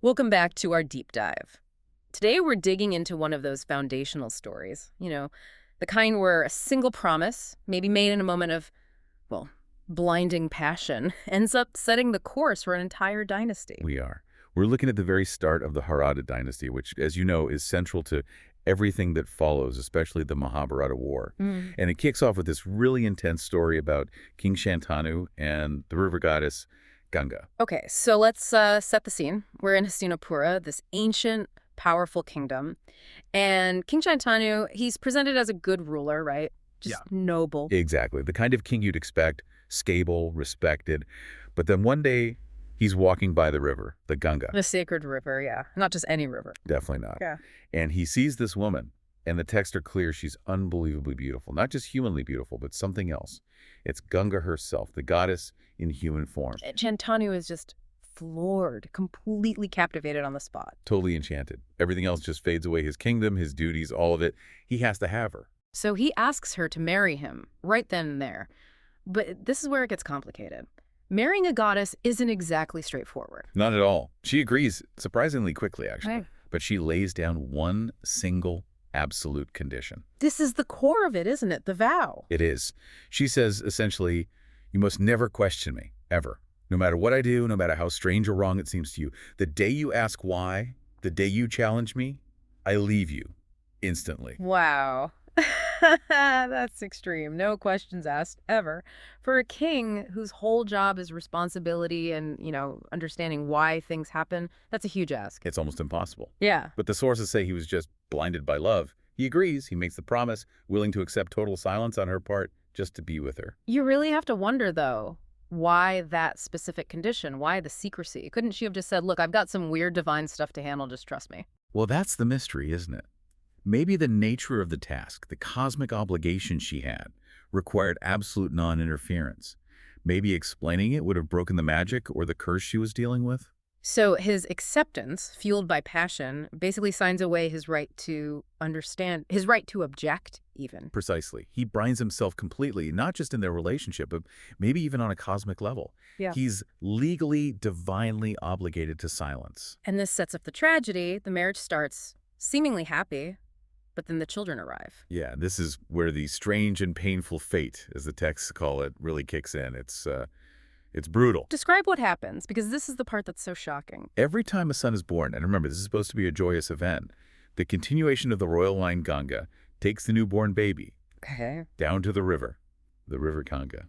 Welcome back to our deep dive. Today we're digging into one of those foundational stories, the kind where a single promise, maybe made in a moment of, well, blinding passion, ends up setting the course for an entire dynasty. We are. We're looking at the very start of the Harada dynasty, which, as you know, is central to everything that follows, especially the Mahabharata War. Mm. And it kicks off with this really intense story about King Shantanu and the river goddess Ganga. Okay, so let's set the scene. We're in Hastinapura, this ancient, powerful kingdom. And King Shantanu, he's presented as a good ruler, right? Yeah. Just noble. Exactly. The kind of king you'd expect, stable, respected. But then one day, he's walking by the river, the Ganga. The sacred river, yeah. Not just any river. Definitely not. Yeah. And he sees this woman, and the texts are clear. She's unbelievably beautiful. Not just humanly beautiful, but something else. It's Ganga herself, the goddess in human form. Shantanu is just floored, completely captivated on the spot. Totally enchanted. Everything else just fades away. His kingdom, his duties, all of it. He has to have her. So he asks her to marry him right then and there. But this is where it gets complicated. Marrying a goddess isn't exactly straightforward. Not at all. She agrees, surprisingly quickly, actually. Right. But she lays down one single absolute condition. This is the core of it, isn't it? The vow. It is. She says, essentially, you must never question me, ever. No matter what I do, no matter how strange or wrong it seems to you, the day you ask why, the day you challenge me, I leave you instantly. Wow. That's extreme. No questions asked, ever. For a king whose whole job is responsibility and, understanding why things happen, that's a huge ask. It's almost impossible. Yeah. But the sources say he was just blinded by love. He agrees. He makes the promise, willing to accept total silence on her part just to be with her. You really have to wonder, though, why that specific condition? Why the secrecy? Couldn't she have just said, look, I've got some weird divine stuff to handle, just trust me? Well, that's the mystery, isn't it? Maybe the nature of the task, the cosmic obligation she had, required absolute non-interference. Maybe explaining it would have broken the magic or the curse she was dealing with. So his acceptance, fueled by passion, basically signs away his right to understand, his right to object, even. Precisely. He binds himself completely, not just in their relationship, but maybe even on a cosmic level. Yeah. He's legally, divinely obligated to silence. And this sets up the tragedy. The marriage starts seemingly happy, but then the children arrive. Yeah, this is where the strange and painful fate, as the texts call it, really kicks in. It's brutal. Describe what happens, because this is the part that's so shocking. Every time a son is born, and remember, this is supposed to be a joyous event, the continuation of the royal line Ganga takes the newborn baby down to the river Ganga,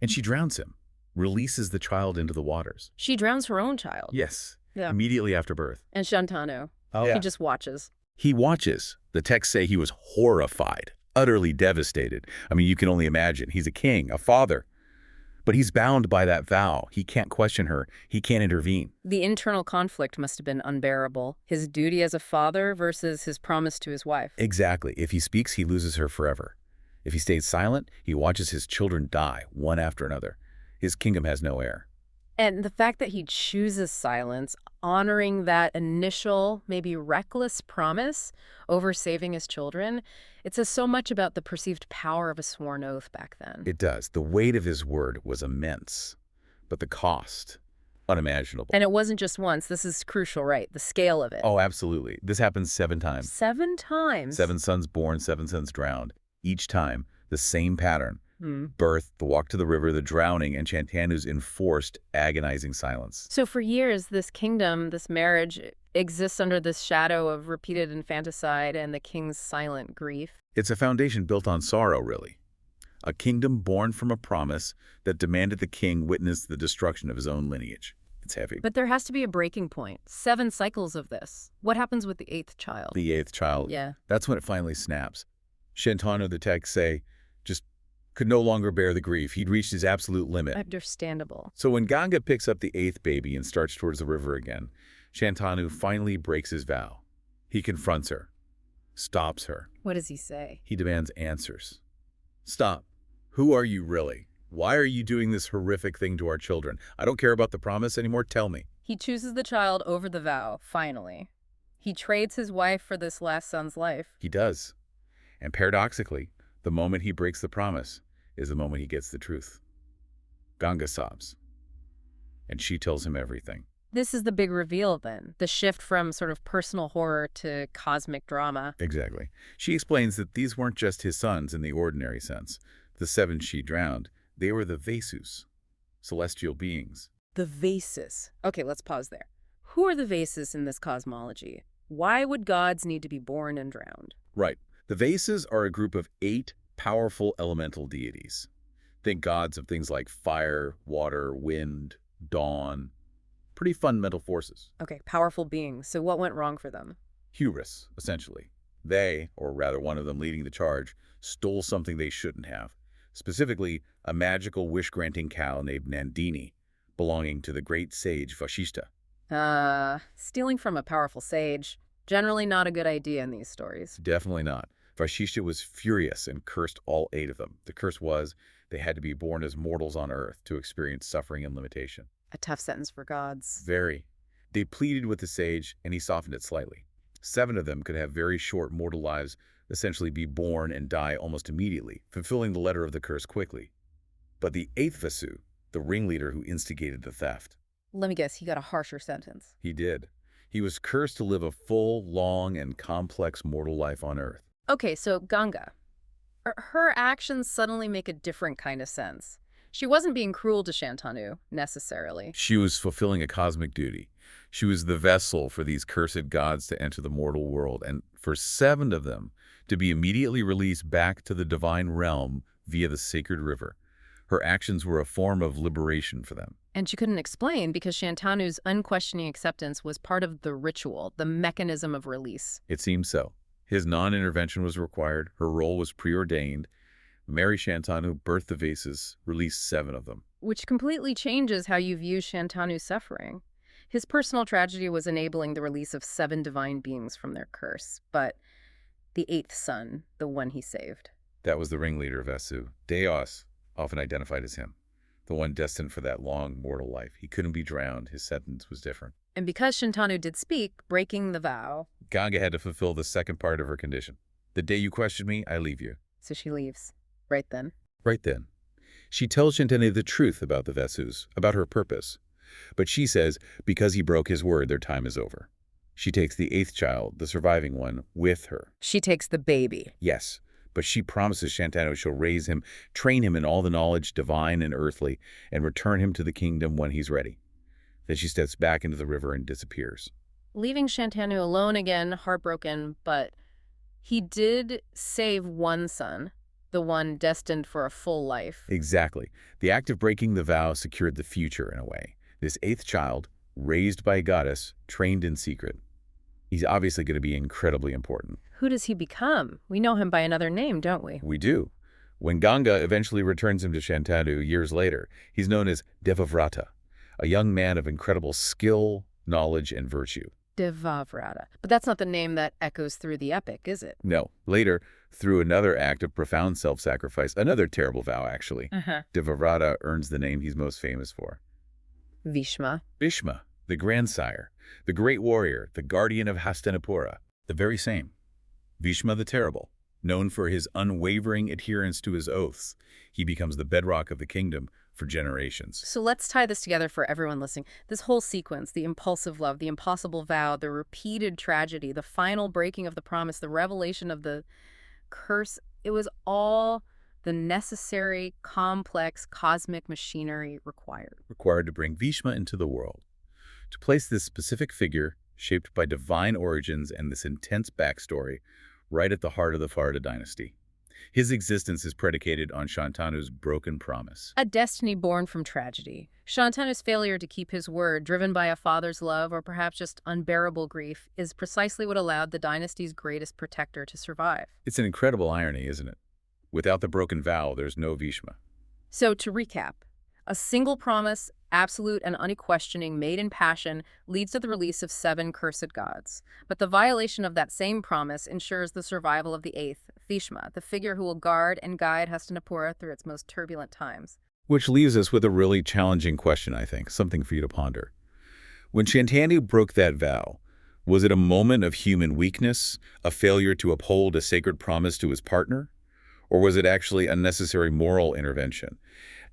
and she drowns him, releases the child into the waters. She drowns her own child. Yes, Yeah. immediately after birth. And Shantanu, Yeah. he just watches. He watches. The texts say he was horrified, utterly devastated. I mean, you can only imagine. He's a king, a father. But he's bound by that vow. He can't question her. He can't intervene. The internal conflict must have been unbearable. His duty as a father versus his promise to his wife. Exactly. If he speaks, he loses her forever. If he stays silent, he watches his children die, one after another. His kingdom has no heir. And the fact that he chooses silence, honoring that initial, maybe reckless promise over saving his children, it says so much about the perceived power of a sworn oath back then. It does. The weight of his word was immense, but the cost, unimaginable. And it wasn't just once. This is crucial, right? The scale of it. Oh, absolutely. This happens 7 times. 7 times? 7 sons born, 7 sons drowned. Each time, the same pattern. Birth, the walk to the river, the drowning, and Shantanu's enforced, agonizing silence. So for years, this kingdom, this marriage, exists under this shadow of repeated infanticide and the king's silent grief. It's a foundation built on sorrow, really. A kingdom born from a promise that demanded the king witness the destruction of his own lineage. It's heavy. But there has to be a breaking point. 7 cycles of this. What happens with the 8th child? The 8th child. Yeah. That's when it finally snaps. Shantanu, the texts say, just could no longer bear the grief. He'd reached his absolute limit. Understandable. So when Ganga picks up the 8th baby and starts towards the river again, Shantanu finally breaks his vow. He confronts her, stops her. What does he say? He demands answers. Stop. Who are you really? Why are you doing this horrific thing to our children? I don't care about the promise anymore. Tell me. He chooses the child over the vow, finally. He trades his wife for this last son's life. He does. And paradoxically, the moment he breaks the promise is the moment he gets the truth. Ganga sobs. And she tells him everything. This is the big reveal then, the shift from sort of personal horror to cosmic drama. Exactly. She explains that these weren't just his sons in the ordinary sense. The 7 she drowned, they were the Vasus, celestial beings. The Vases. Okay, let's pause there. Who are the Vases in this cosmology? Why would gods need to be born and drowned? Right. The Vases are a group of 8 powerful elemental deities. Think gods of things like fire, water, wind, dawn. Pretty fundamental forces. Okay, powerful beings. So what went wrong for them? Hubris, essentially. They, or rather one of them leading the charge, stole something they shouldn't have. Specifically, a magical wish-granting cow named Nandini, belonging to the great sage Vashishta. Stealing from a powerful sage. Generally not a good idea in these stories. Definitely not. Vashishta was furious and cursed all 8 of them. The curse was they had to be born as mortals on Earth to experience suffering and limitation. A tough sentence for gods. Very. They pleaded with the sage, and he softened it slightly. 7 of them could have very short mortal lives, essentially be born and die almost immediately, fulfilling the letter of the curse quickly. But the 8th Vasu, the ringleader who instigated the theft. Let me guess, he got a harsher sentence. He did. He was cursed to live a full, long, and complex mortal life on Earth. Okay, so Ganga. Her actions suddenly make a different kind of sense. She wasn't being cruel to Shantanu, necessarily. She was fulfilling a cosmic duty. She was the vessel for these cursed gods to enter the mortal world, and for 7 of them to be immediately released back to the divine realm via the sacred river. Her actions were a form of liberation for them. And she couldn't explain because Shantanu's unquestioning acceptance was part of the ritual, the mechanism of release. It seemed so. His non-intervention was required. Her role was preordained. Mary Shantanu birthed the Vases, released 7 of them. Which completely changes how you view Shantanu's suffering. His personal tragedy was enabling the release of 7 divine beings from their curse, but the 8th son, the one he saved. That was the ringleader of Vasu. Deos, often identified as him, the one destined for that long mortal life. He couldn't be drowned. His sentence was different. And because Shantanu did speak, breaking the vow... Ganga had to fulfill the second part of her condition. The day you question me, I leave you. So she leaves. Right then. Right then. She tells Shantanu the truth about the Vasus, about her purpose. But she says, because he broke his word, their time is over. She takes the 8th child, the surviving one, with her. She takes the baby. Yes, but she promises Shantanu she'll raise him, train him in all the knowledge, divine and earthly, and return him to the kingdom when he's ready. Then she steps back into the river and disappears. Leaving Shantanu alone again, heartbroken, but he did save one son, the one destined for a full life. Exactly. The act of breaking the vow secured the future in a way. This 8th child, raised by a goddess, trained in secret. He's obviously going to be incredibly important. Who does he become? We know him by another name, don't we? We do. When Ganga eventually returns him to Shantanu years later, he's known as Devavrata, a young man of incredible skill, knowledge, and virtue. Devavrata. But that's not the name that echoes through the epic, is it? No. Later, through another act of profound self-sacrifice, another terrible vow, actually, Devavrata earns the name he's most famous for. Bhishma. Bhishma, the grandsire, the great warrior, the guardian of Hastinapura, the very same. Bhishma the Terrible, known for his unwavering adherence to his oaths, he becomes the bedrock of the kingdom for generations. So let's tie this together for everyone listening. This whole sequence, the impulsive love, the impossible vow, the repeated tragedy, the final breaking of the promise, the revelation of the curse, it was all the necessary, complex, cosmic machinery required. Required to bring Bhishma into the world. To place this specific figure, shaped by divine origins and this intense backstory, right at the heart of the Farda dynasty. His existence is predicated on Shantanu's broken promise. A destiny born from tragedy. Shantanu's failure to keep his word, driven by a father's love or perhaps just unbearable grief, is precisely what allowed the dynasty's greatest protector to survive. It's an incredible irony, isn't it? Without the broken vow, there's no Bhishma. So to recap, a single promise, absolute and unquestioning, made in passion, leads to the release of 7 cursed gods. But the violation of that same promise ensures the survival of the 8th, Bhishma, the figure who will guard and guide Hastinapura through its most turbulent times. Which leaves us with a really challenging question, I think, something for you to ponder. When Shantanu broke that vow, was it a moment of human weakness, a failure to uphold a sacred promise to his partner? Or was it actually a necessary moral intervention?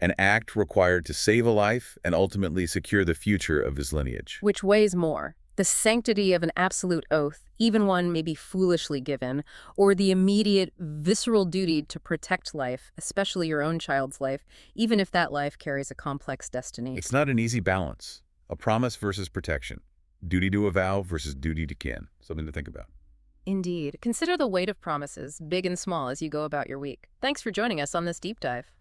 an act required to save a life and ultimately secure the future of his lineage. Which weighs more? The sanctity of an absolute oath, even one maybe foolishly given, or the immediate, visceral duty to protect life, especially your own child's life, even if that life carries a complex destiny? It's not an easy balance. A promise versus protection. Duty to a vow versus duty to kin. Something to think about. Indeed. Consider the weight of promises, big and small, as you go about your week. Thanks for joining us on this deep dive.